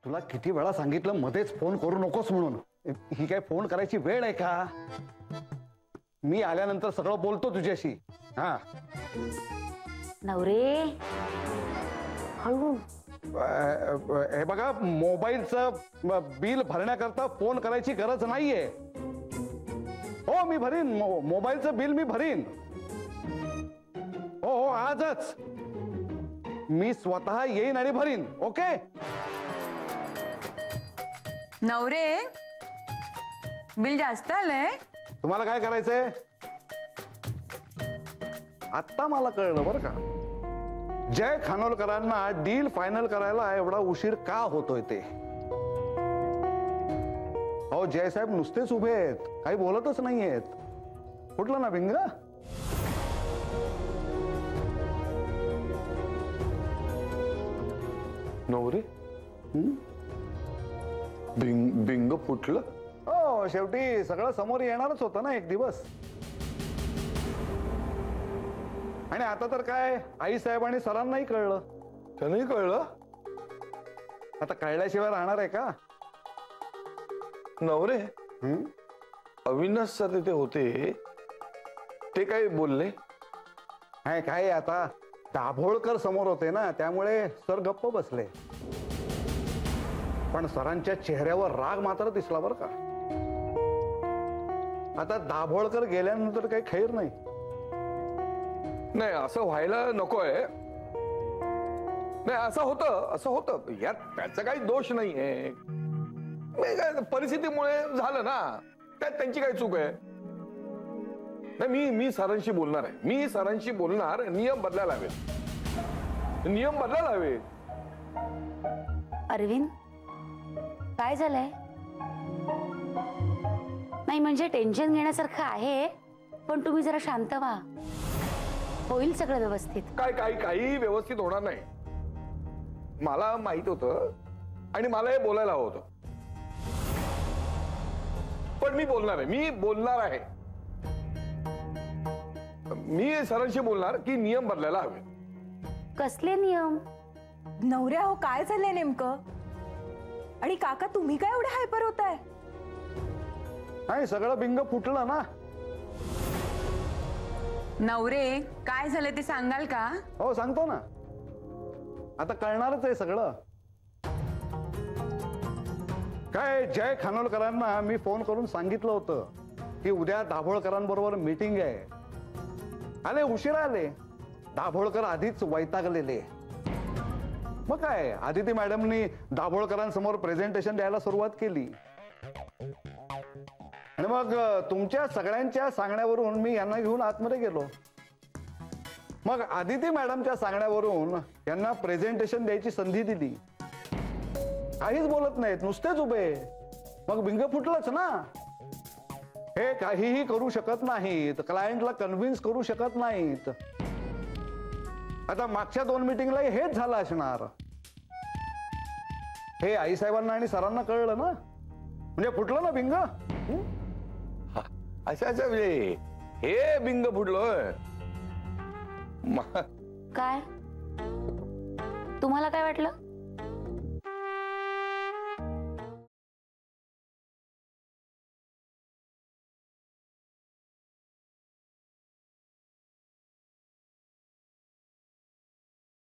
तुला किती वेळा सांगितलं मध्येच फोन करू नकोस म्हणून. ही काय फोन करायची वेळ आहे का? मी आल्यानंतर सगळं बोलतो तुझ्याशी. हा नवरे हळू. हे बघा, मोबाईलचं बिल भरण्याकरता फोन करायची गरज नाहीये. हो मी भरीन, मोबाईलचं बिल मी भरीन. हो हो आजच मी स्वतः येईन आणि भरीन. ओके नवरे, बिल जास्त आलंय. तुम्हाला काय करायचंय? आता मला कळलं बरं का, जय खानोलकरांना डील फायनल करायला एवढा उशीर का होतोय ते. अहो जय साहेब नुसतेच उभे आहेत, काही बोलतच नाहीयेत. कुठलं ना भिंग? नवरे बिंग फुटलं. हो शेवटी सगळं समोर येणारच होतं ना एक दिवस. आणि आता तर काय, आई साहेब आणि सरांनाही कळलं. त्यांनाही कळलं. आता कळल्याशिवाय राहणार आहे का? नवरे, अविनाश सर तिथे होते, ते काय बोलले? काय आता दाभोळकर समोर होते ना, त्यामुळे सर गप्प बसले. पण सरांच्या चेहऱ्यावर राग मात्र दिसला बरं का. आता दाभोळकर गेल्यानंतर काही खैर नाही. नाही असं व्हायला नकोय. नाही असं होतं यात त्याचा काही दोष नाहीये. परिस्थितीमुळे झालं ना, त्यात त्यांची काय चूक आहे? नाही मी सरांशी बोलणार आहे. मी सरांशी बोलणार. नियम बदलायला हवेत. नियम बदलायला हवे. अरविंद काय झालंय? नाही म्हणजे टेन्शन घेण्यासारखं आहे, पण तुम्ही जरा शांत व्हा. होईल सगळं व्यवस्थित. काही व्यवस्थित होणार नाही. मला माहित होतं आणि मला हे बोलायला हवं होतं. पण मी बोलणार आहे. मी सरांशी बोलणार की नियम बदलायला हवे. कसले नियम? नवऱ्या हो काय झालंय नेमकं? आणि काका तुम्ही काय एवढे हायपर होताय? नाही सगळं बिंग फुटलं ना. नवरे काय झालं ते सांगाल का? हो सांगतो ना. आता कळणारच आहे सगळं. काय जय खानोलकरांना मी फोन करून सांगितलं होतं की उद्या दाभोळकरांबरोबर मीटिंग आहे. आले उशिरा आले. दाभोळकर आधीच वैतागलेले. मग काय आदिती मॅडमनी दाभोळकरांसमोर प्रेझेंटेशन द्यायला सुरुवात केली. आणि मग तुमच्या सगळ्यांच्या सांगण्यावरून मी यांना घेऊन आतमध्ये गेलो. मग आदिती मॅडमच्या सांगण्यावरून यांना प्रेझेंटेशन द्यायची संधी दिली. काहीच बोलत नाहीत, नुसतेच उभे. मग बिंग फुटलंच ना. हे काहीही करू शकत नाहीत, क्लायंटला कन्व्हिन्स करू शकत नाहीत. आता मागच्या 2 मीटिंगला हेच झालं असणार. हे आई साहेबांना आणि सरांना कळलं ना, म्हणजे फुटलं ना बिंग. अच्छा म्हणजे हे बिंग फुटलं. काय तुम्हाला काय वाटलं?